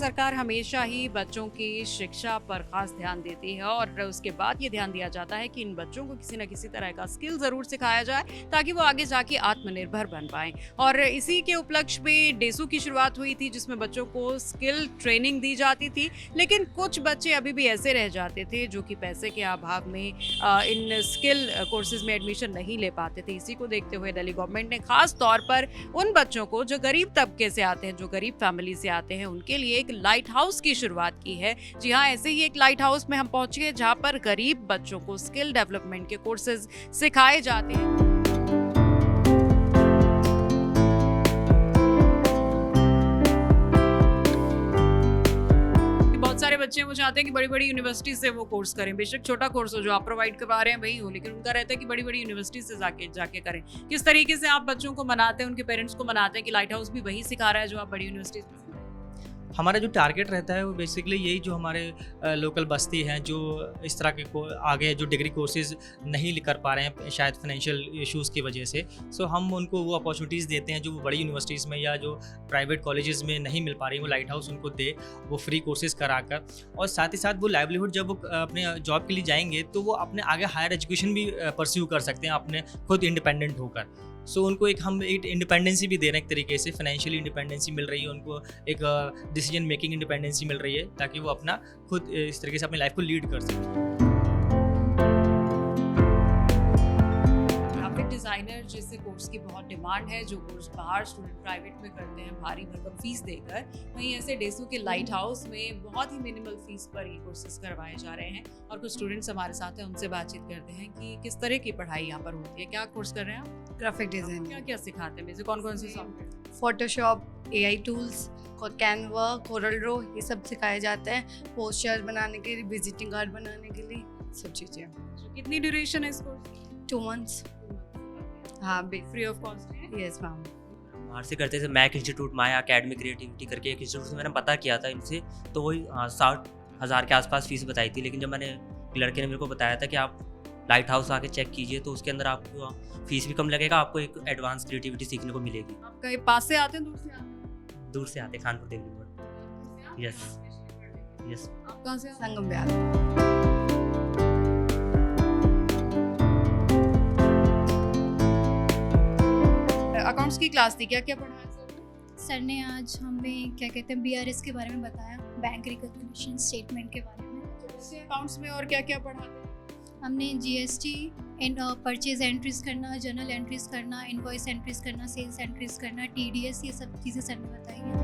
सरकार हमेशा ही बच्चों की शिक्षा पर खास ध्यान देती है और उसके बाद ये ध्यान दिया जाता है कि इन बच्चों को किसी न किसी तरह का स्किल ज़रूर सिखाया जाए ताकि वो आगे जाके आत्मनिर्भर बन पाएं। और इसी के उपलक्ष्य में डेसू की शुरुआत हुई थी जिसमें बच्चों को स्किल ट्रेनिंग दी जाती थी। लेकिन कुछ बच्चे अभी भी ऐसे रह जाते थे जो कि पैसे के अभाव में इन स्किल कोर्सेज में एडमिशन नहीं ले पाते थे। इसी को देखते हुए दिल्ली गवर्नमेंट ने खास तौर पर उन बच्चों को जो गरीब तबके से आते हैं, जो गरीब फैमिली से आते हैं, उनके लिए एक लाइट हाउस की शुरुआत की है। जी हाँ, ऐसे ही एक लाइट हाउस में हम पहुंचे हैं जहां पर गरीब बच्चों को स्किल डेवलपमेंट के कोर्सेज सिखाए जाते हैं। बहुत सारे बच्चे वो चाहते हैं कि बड़ी बड़ी यूनिवर्सिटी से वो कोर्स करें, बेशक छोटा कोर्स हो जो आप प्रोवाइड करवा रहे हैं वही हो, लेकिन उनका रहता है कि बड़ी बड़ी यूनिवर्सिटी से जाके करें। किस तरीके से आप बच्चों को मनाते हैं, उनके पेरेंट्स को मनाते हैं कि लाइट हाउस भी वही सिखा रहा है जो आप बड़ी यूनिवर्सिटी से? हमारा जो टारगेट रहता है वो बेसिकली यही, जो हमारे लोकल बस्ती हैं जो इस तरह के आगे जो डिग्री कोर्सेज नहीं कर पा रहे हैं शायद फाइनेंशियल इश्यूज़ की वजह से, सो हम उनको वो अपॉर्चुनिटीज़ देते हैं जो वो बड़ी यूनिवर्सिटीज़ में या जो प्राइवेट कॉलेजेस में नहीं मिल पा रही, वो लाइट हाउस उनको दे, वो फ्री कोर्सेज कराकर। और साथ ही साथ वो लाइवलीहुड जब वो अपने जॉब के लिए जाएंगे तो वो अपने आगे हायर एजुकेशन भी परस्यू कर सकते हैं अपने खुद इंडिपेंडेंट होकर। सो उनको हम एक इंडिपेंडेंसी भी दे रहे हैं, एक तरीके से फाइनेंशियली इंडिपेंडेंसी मिल रही है उनको, एक डिसीजन मेकिंग इंडिपेंडेंसी मिल रही है ताकि वो अपना खुद इस तरीके से अपनी लाइफ को लीड कर सकें। डिज़ाइनर जैसे कोर्स की बहुत डिमांड है, जो कोर्स बाहर स्टूडेंट प्राइवेट में करते हैं भारी भरकम फीस देकर, वहीं ऐसे डेसू के लाइट हाउस में बहुत ही मिनिमल फीस पर ये कोर्सेज करवाए जा रहे हैं। और कुछ स्टूडेंट्स हमारे साथ हैं, उनसे बातचीत करते हैं कि किस तरह की पढ़ाई यहाँ पर होती है। क्या कोर्स कर रहे हैं आप? ग्राफिक डिजाइन, क्या क्या सिखाते हैं? कौन कौन से software? Photoshop, AI tools, Canva, Corel Draw, ये सब सिखाए जाते हैं। पोस्टर बनाने के लिए, विजिटिंग कार्ड बनाने के लिए, सब चीज़ें। कितनी ड्यूरेशन है इस कोर्स? 2 months। हाँ, फ्री ऑफ कॉस्ट है? Yes ma'am. बाहर से करते थे, मैक इंस्टीट्यूट, माया अकेडमी क्रिएटिविटी करके एक इंस्टीट्यूट से मैंने पता किया था इनसे, तो वही 60,000 के आसपास फीस बताई थी। लेकिन जब मैंने लड़के ने मेरे को बताया था कि आप लाइट हाउस आके चेक कीजिए तो उसके अंदर आपको फीस भी कम लगेगा, आपको एक एडवांस क्रिएटिविटी सीखने को मिलेगी। आप कहीं पास से आते हैं, दूर से आते हैं? दूर से आते, खानपुर दिल्ली में। Yes yes. आप कहाँ से? संगम बिहार। अकाउंट्स की क्लास थी, क्या क्या पढ़ाया सर? सर ने आज हमें क्या कहते हैं BRS के बारे में बताया, बैंक रिकॉग्निशन स्टेटमेंट के बारे में। जैसे अकाउंट्स में और क्या क्या पढ़ाते हैं? हमने GST, परचेज एंट्रीज करना, जर्नल एंट्रीज करना, इनवॉइस एंट्रीज करना, सेल्स एंट्रीज करना, TDS, ये सब चीज़ें सर ने बताई हैं।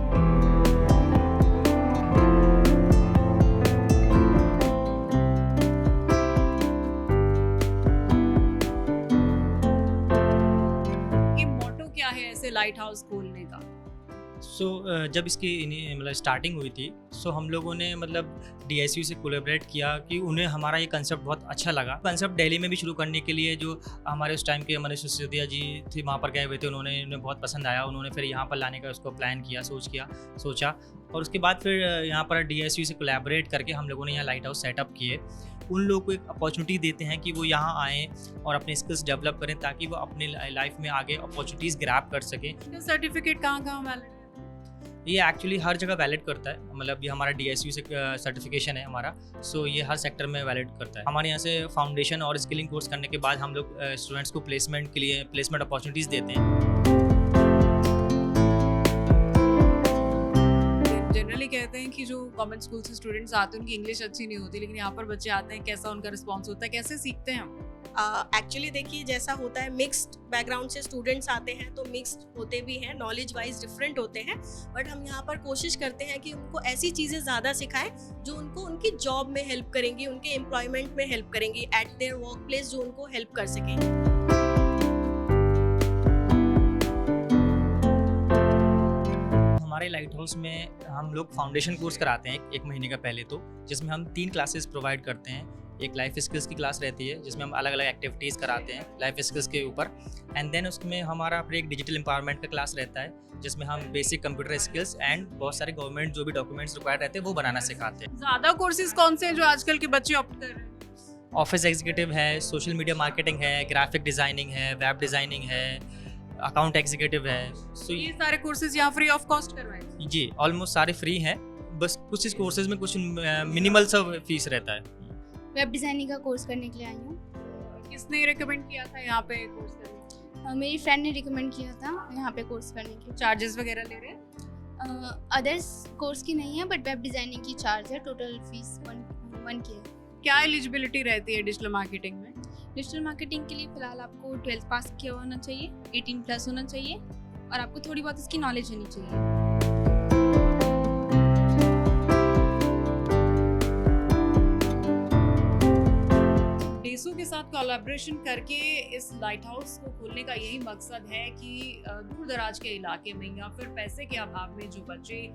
लाइट हाउस खोलने का? सो जब इसकी मतलब स्टार्टिंग हुई थी, सो हम लोगों ने मतलब DSU से कोलैबोरेट किया कि उन्हें हमारा ये कंसेप्ट बहुत अच्छा लगा। कंसेप्ट दिल्ली में भी शुरू करने के लिए जो हमारे उस टाइम के मनीष सिसोदिया जी थे, वहाँ पर गए हुए थे, उन्हें बहुत पसंद आया। उन्होंने फिर यहाँ पर लाने का उसको प्लान किया, सोचा और उसके बाद फिर यहाँ पर DSU से कोलैबोरेट करके हम लोगों ने यहाँ लाइट हाउस सेटअप किए। उन लोगों को एक अपॉर्चुनिटी देते हैं कि वो यहाँ आएँ और अपने स्किल्स डेवलप करें ताकि वो अपने लाइफ में आगे अपॉर्चुनिटीज़ ग्रैब कर सकें। सर्टिफिकेट कहाँ वैलिड है? ये एक्चुअली हर जगह वैलिड करता है, मतलब ये हमारा DSU से सर्टिफिकेशन है हमारा, सो ये हर सेक्टर में वैलिड करता है। हमारे यहाँ से फाउंडेशन और स्किलिंग कोर्स करने के बाद हम लोग स्टूडेंट्स को प्लेसमेंट के लिए प्लेसमेंट अपॉर्चुनिटीज़ देते हैं। जनरली कहते हैं कि जो गवर्नमेंट स्कूल से स्टूडेंट्स आते हैं उनकी इंग्लिश अच्छी नहीं होती, लेकिन यहाँ पर बच्चे आते हैं, कैसा उनका रिस्पॉन्स होता है, कैसे सीखते हैं हम? एक्चुअली देखिए, जैसा होता है, मिक्स्ड बैकग्राउंड से स्टूडेंट्स आते हैं तो मिक्स्ड होते भी हैं, नॉलेज वाइज डिफरेंट होते हैं, बट हम यहाँ पर कोशिश करते हैं कि उनको ऐसी चीज़ें ज़्यादा सिखाएं जो उनको उनकी जॉब में हेल्प करेंगी, उनके एम्प्लॉयमेंट में हेल्प करेंगी, एट देयर वर्क प्लेस जो उनको हेल्प कर सकें। हमारे लाइट हाउस में हम लोग फाउंडेशन कोर्स कराते हैं 1 महीने का पहले, तो जिसमें हम 3 क्लासेस प्रोवाइड करते हैं। एक लाइफ स्किल्स की क्लास रहती है जिसमें हम अलग अलग एक्टिविटीज़ कराते हैं लाइफ स्किल्स के ऊपर, एंड देन उसमें हमारा फिर एक डिजिटल एम्पावरमेंट का क्लास रहता है जिसमें हम बेसिक कंप्यूटर स्किल्स एंड बहुत सारे गवर्नमेंट जो भी डॉक्यूमेंट्स रिक्वायर्ड रहते हैं वो बनाना सिखाते हैं। ज़्यादा कोर्सेज कौन से हैं जो आजकल के बच्चे ऑप्ट कर रहे हैं? ऑफिस एग्जीक्यूटिव है, सोशल मीडिया मार्केटिंग है, ग्राफिक डिज़ाइनिंग है, वेब डिज़ाइनिंग है, अकाउंट एग्जीक्यूटिव है। सो ये सारे कोर्सेज यहाँ फ्री ऑफ कॉस्ट करवाए? जी ऑलमोस्ट सारे फ्री हैं, बस कुछ इस कोर्सेज में कुछ मिनिमल सा फीस रहता है। वेब डिज़ाइनिंग का कोर्स करने के लिए आई हूँ। किसने रिकमेंड किया था यहाँ पे कोर्स करने? मेरी फ्रेंड ने रिकमेंड किया था यहाँ पे कोर्स करने के। चार्जेस वगैरह ले रहे हैं? अदर्स कोर्स की नहीं है, बट वेब डिज़ाइनिंग की चार्ज है। टोटल फीस 1K है। क्या एलिजिबिलिटी रहती है डिजिटल मार्केटिंग में? डिजिटल मार्केटिंग के लिए फ़िलहाल आपको 12th पास किया होना चाहिए, 18+ होना चाहिए और आपको थोड़ी बहुत इसकी नॉलेज होनी चाहिए। डेसो के साथ कोलैबोरेशन करके इस लाइट हाउस को खोलने का यही मकसद है कि दूर दराज के इलाके में या फिर पैसे के अभाव में जो बच्चे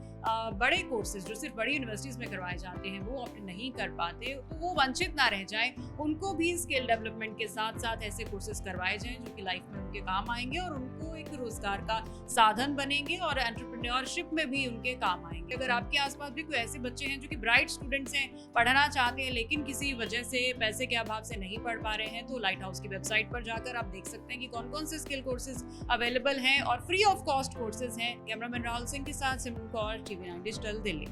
बड़े कोर्सेज जो सिर्फ बड़ी यूनिवर्सिटीज़ में करवाए जाते हैं वो अपने नहीं कर पाते, तो वो वंचित ना रह जाए। उनको भी स्किल डेवलपमेंट के साथ साथ ऐसे कोर्सेज करवाए जाएं जो कि लाइफ में उनके काम आएंगे और उनको एक रोजगार का साधन बनेंगे और एंटरप्रेन्योरशिप में भी उनके काम आएंगे। अगर आपके आसपास भी कोई ऐसे बच्चे हैं जो कि ब्राइट स्टूडेंट्स हैं, पढ़ना चाहते हैं लेकिन किसी वजह से पैसे के अभाव से नहीं पढ़ पा रहे हैं, तो लाइट हाउस की वेबसाइट पर जाकर आप देख सकते हैं कि कौन कौन से स्किल कोर्सेज अवेलेबल हैं और फ्री ऑफ कॉस्ट कोर्सेज हैं। कैमरामैन राहुल सिंह के साथ सिमरन कौर, TV9 डिजिटल, दिल्ली।